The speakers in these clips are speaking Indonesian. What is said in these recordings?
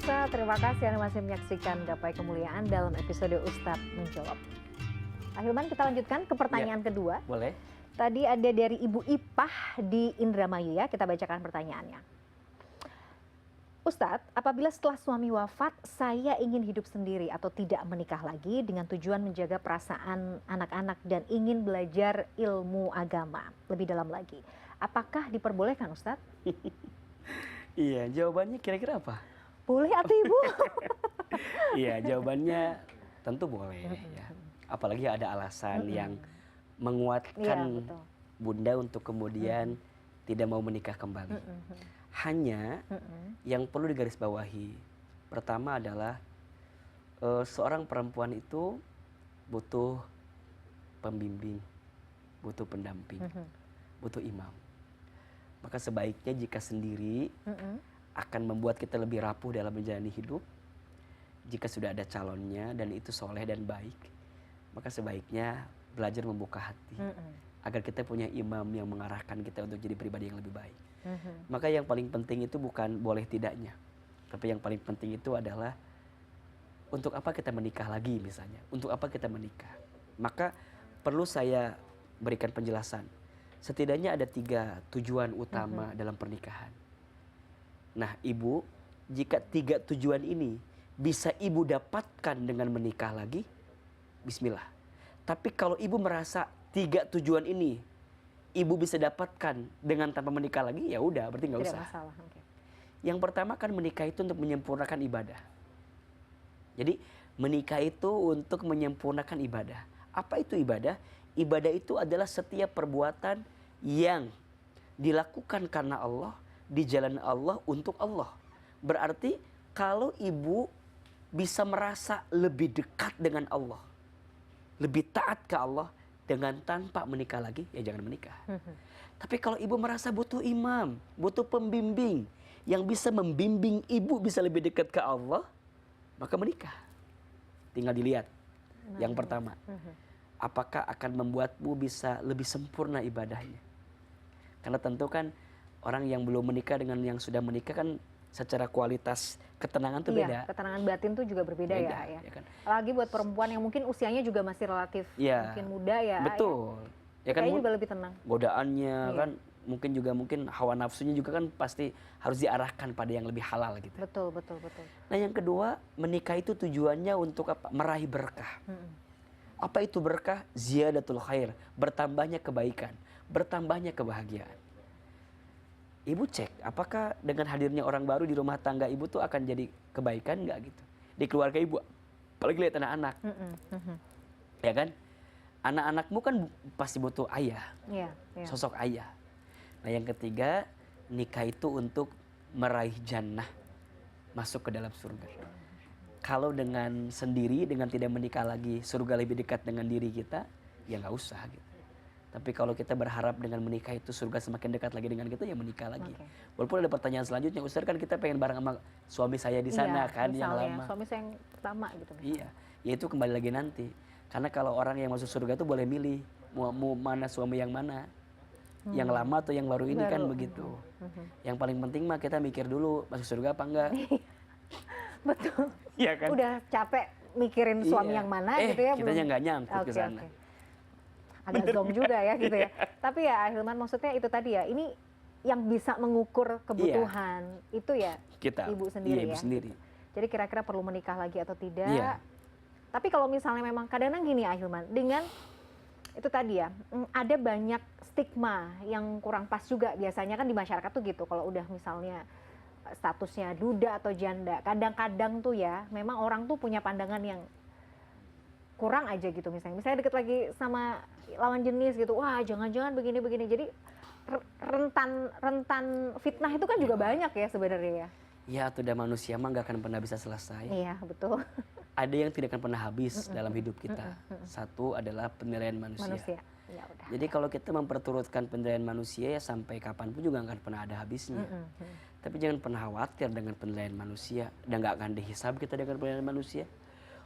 Pemirsa, terima kasih Anda masih menyaksikan Gapai Kemuliaan dalam episode Ustadz Menjawab. Ahilman, kita lanjutkan ke pertanyaan kedua. Boleh. Tadi ada dari Ibu Ipah di Indramayu ya, kita bacakan pertanyaannya. Ustadz, apabila setelah suami wafat, saya ingin hidup sendiri atau tidak menikah lagi dengan tujuan menjaga perasaan anak-anak dan ingin belajar ilmu agama lebih dalam lagi. Apakah diperbolehkan Ustadz? Iya, jawabannya kira-kira apa? Boleh atau Ibu? Iya, jawabannya tentu boleh ya. Apalagi ada alasan yang menguatkan Bunda untuk kemudian tidak mau menikah kembali. Hanya yang perlu digarisbawahi, pertama adalah seorang perempuan itu butuh pembimbing, butuh pendamping, butuh imam. Maka sebaiknya jika sendiri akan membuat kita lebih rapuh dalam menjalani hidup. Jika sudah ada calonnya dan itu soleh dan baik, maka sebaiknya belajar membuka hati agar kita punya imam yang mengarahkan kita untuk jadi pribadi yang lebih baik. Maka yang paling penting itu bukan boleh tidaknya, tapi yang paling penting itu adalah untuk apa kita menikah lagi misalnya, untuk apa kita menikah. Maka perlu saya berikan penjelasan. Setidaknya ada 3 tujuan utama dalam pernikahan. Nah, Ibu, jika 3 tujuan ini bisa Ibu dapatkan dengan menikah lagi, bismillah. Tapi kalau Ibu merasa 3 tujuan ini Ibu bisa dapatkan dengan tanpa menikah lagi, ya udah, berarti nggak usah. Tidak masalah. Okay. Yang pertama kan menikah itu untuk menyempurnakan ibadah. Jadi menikah itu untuk menyempurnakan ibadah. Apa itu ibadah? Ibadah itu adalah setiap perbuatan yang dilakukan karena Allah, di jalan Allah, untuk Allah. Berarti kalau Ibu bisa merasa lebih dekat dengan Allah, lebih taat ke Allah dengan tanpa menikah lagi, ya jangan menikah. Tapi kalau Ibu merasa butuh imam, butuh pembimbing yang bisa membimbing Ibu bisa lebih dekat ke Allah, maka menikah. Tinggal dilihat. Yang pertama, apakah akan membuatmu bisa lebih sempurna ibadahnya? Karena tentu kan orang yang belum menikah dengan yang sudah menikah kan secara kualitas ketenangan tuh beda. Ketenangan batin tuh juga berbeda ya kan? Apalagi buat perempuan yang mungkin usianya juga masih relatif mungkin muda ya. Betul. Ya kan, kayaknya juga lebih tenang. Godaannya kan mungkin hawa nafsunya juga kan pasti harus diarahkan pada yang lebih halal gitu. Betul. Nah, yang kedua, menikah itu tujuannya untuk apa? Meraih berkah. Apa itu berkah? Ziyadatul khair, bertambahnya kebaikan, bertambahnya kebahagiaan. Ibu cek, apakah dengan hadirnya orang baru di rumah tangga Ibu tuh akan jadi kebaikan nggak gitu? Di keluarga Ibu, apalagi lihat anak-anak. Ya kan? Anak-anakmu kan pasti butuh ayah, sosok ayah. Nah, yang ketiga, nikah itu untuk meraih jannah, masuk ke dalam surga. Kalau dengan sendiri, dengan tidak menikah lagi, surga lebih dekat dengan diri kita, ya nggak usah gitu. Tapi kalau kita berharap dengan menikah itu surga semakin dekat lagi dengan kita, ya menikah lagi. Walaupun ada pertanyaan selanjutnya, Ustaz, kan kita pengen bareng sama suami saya di sana kan, yang lama. Suami saya yang pertama gitu. Iya, ya itu kembali lagi nanti. Karena kalau orang yang masuk surga itu boleh milih mau mana suami yang mana, yang lama atau yang baru ini kan begitu. Yang paling penting mah kita mikir dulu masuk surga apa enggak. Betul. Iya kan? Udah capek mikirin suami yang mana gitu ya. Kitanya nggak nyangkut ke sana. Agak zong juga ya gitu ya. Tapi ya Ahilman, maksudnya itu tadi ya, ini yang bisa mengukur kebutuhan itu ya kita, Ibu sendiri Ibu sendiri. Jadi kira-kira perlu menikah lagi atau tidak. Tapi kalau misalnya memang kadang-kadang gini Ahilman, dengan itu tadi ya, ada banyak stigma yang kurang pas juga biasanya kan di masyarakat tuh gitu. Kalau udah misalnya statusnya duda atau janda, kadang-kadang tuh ya memang orang tuh punya pandangan yang kurang aja gitu. Misalnya deket lagi sama lawan jenis gitu, wah jangan-jangan begini-begini. Jadi rentan fitnah itu kan juga banyak ya sebenarnya ya. Ya, atau udah manusia mah gak akan pernah bisa selesai. Iya, betul. Ada yang tidak akan pernah habis dalam hidup kita. Satu adalah penilaian manusia. Ya udah. Jadi kalau kita memperturutkan penilaian manusia, ya sampai kapanpun juga gak akan pernah ada habisnya. Tapi jangan pernah khawatir dengan penilaian manusia. Dan gak akan dihisab kita dengan penilaian manusia.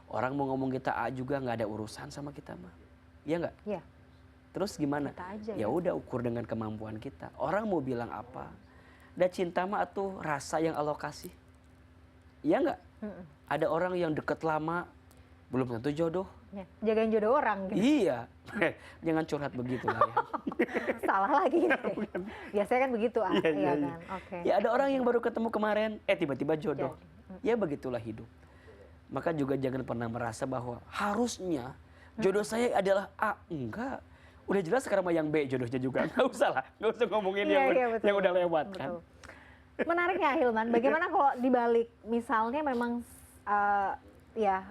Orang mau ngomong kita A juga gak ada urusan sama kita mah. Iya gak? Iya. Terus gimana? Ya udah, ukur dengan kemampuan kita. Orang mau bilang apa? Dan cinta mah atuh rasa yang Allah kasih. Iya nggak? Ada orang yang deket lama belum tentu jodoh. Ya, jagain jodoh orang gitu. Iya. Jangan curhat begitu lah ya. Salah lagi nih. Biasanya kan begitu Iya, iya, kan. iya. Oke. Ya ada orang yang baru ketemu kemarin, tiba-tiba jodoh. Ya begitulah hidup. Maka juga jangan pernah merasa bahwa harusnya jodoh saya adalah A. Enggak. Udah jelas sekarang mah yang B jodohnya juga. Nggak usah lah. Nggak usah ngomongin yang udah lewat kan. Menariknya Hilman, bagaimana kalau dibalik misalnya memang ya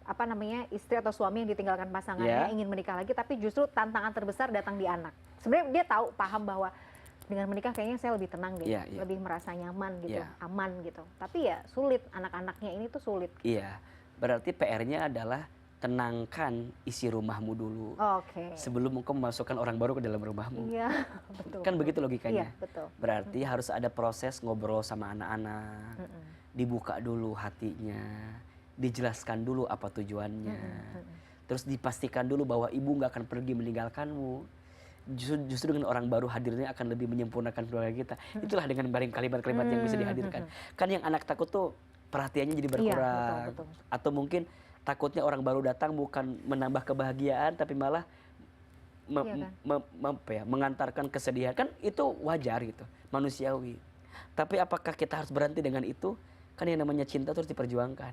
apa namanya istri atau suami yang ditinggalkan pasangannya ingin menikah lagi, tapi justru tantangan terbesar datang di anak. Sebenarnya dia tahu paham bahwa dengan menikah kayaknya saya lebih tenang deh, lebih merasa nyaman gitu, aman gitu. Tapi ya sulit, anak-anaknya ini tuh sulit. Iya, berarti PR-nya adalah tenangkan isi rumahmu dulu. Sebelum engkau memasukkan orang baru ke dalam rumahmu. Iya, betul. Kan begitu logikanya. Iya, betul. Berarti harus ada proses ngobrol sama anak-anak. Dibuka dulu hatinya, dijelaskan dulu apa tujuannya. Terus dipastikan dulu bahwa ibu nggak akan pergi meninggalkanmu. Justru dengan orang baru hadirnya akan lebih menyempurnakan keluarga kita. Itulah dengan bareng kalimat-kalimat yang bisa dihadirkan. Kan yang anak takut tuh perhatiannya jadi berkurang. Betul. Atau mungkin takutnya orang baru datang bukan menambah kebahagiaan tapi malah mengantarkan kesedihan. Kan itu wajar gitu, manusiawi. Tapi apakah kita harus berhenti dengan itu? Kan yang namanya cinta terus diperjuangkan.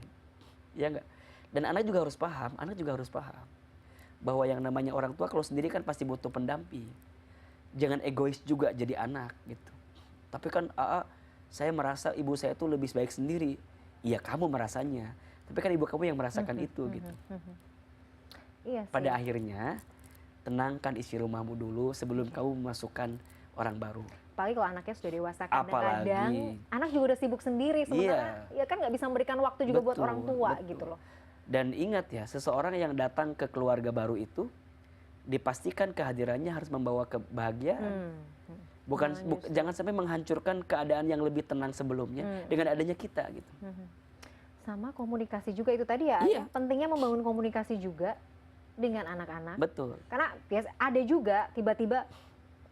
Ya enggak? Dan anak juga harus paham, bahwa yang namanya orang tua kalau sendiri kan pasti butuh pendamping. Jangan egois juga jadi anak gitu. Tapi kan saya merasa ibu saya tuh lebih baik sendiri. Iya kamu merasanya, tapi kan ibu kamu yang merasakan itu gitu. Iya sih. Pada akhirnya tenangkan isi rumahmu dulu sebelum kamu memasukkan orang baru. Apalagi kalau anaknya sudah dewasa, kadang-kadang anak juga udah sibuk sendiri, sementara ya kan nggak bisa memberikan waktu juga buat orang tua gitu loh. Dan ingat ya, seseorang yang datang ke keluarga baru itu dipastikan kehadirannya harus membawa kebahagiaan. Jangan sampai menghancurkan keadaan yang lebih tenang sebelumnya dengan adanya kita gitu. Sama komunikasi juga itu tadi ya, pentingnya membangun komunikasi juga dengan anak-anak. Betul. Karena ada juga tiba-tiba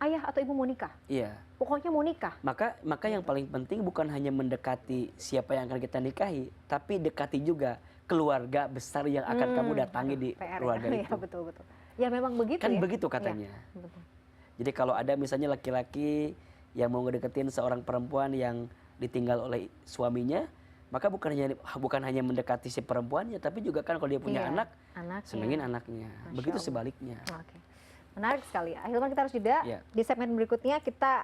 ayah atau ibu mau nikah. Iya. Pokoknya mau nikah. Maka yang paling penting bukan hanya mendekati siapa yang akan kita nikahi, tapi dekati juga keluarga besar yang akan kamu datangi di keluarga itu. Ya, betul. Ya memang begitu kan begitu katanya. Ya, betul. Jadi kalau ada misalnya laki-laki yang mau ngedeketin seorang perempuan yang ditinggal oleh suaminya, maka bukan hanya mendekati si perempuannya, tapi juga kan kalau dia punya anak, senengin anaknya. Begitu sebaliknya. Menarik sekali. Hilman, kita harus jeda. Di segmen berikutnya kita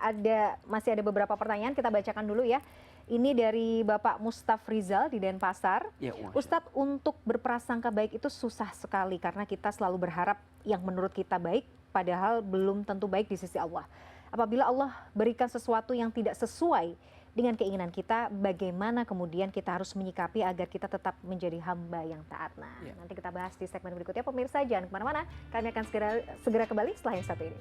masih ada beberapa pertanyaan, kita bacakan dulu ya. Ini dari Bapak Mustaf Rizal di Denpasar. Ustadz, untuk berprasangka baik itu susah sekali karena kita selalu berharap yang menurut kita baik, padahal belum tentu baik di sisi Allah. Apabila Allah berikan sesuatu yang tidak sesuai dengan keinginan kita, bagaimana kemudian kita harus menyikapi agar kita tetap menjadi hamba yang taat. Nanti kita bahas di segmen berikutnya. Pemirsa jangan kemana-mana, kami akan segera kembali setelah yang satu ini.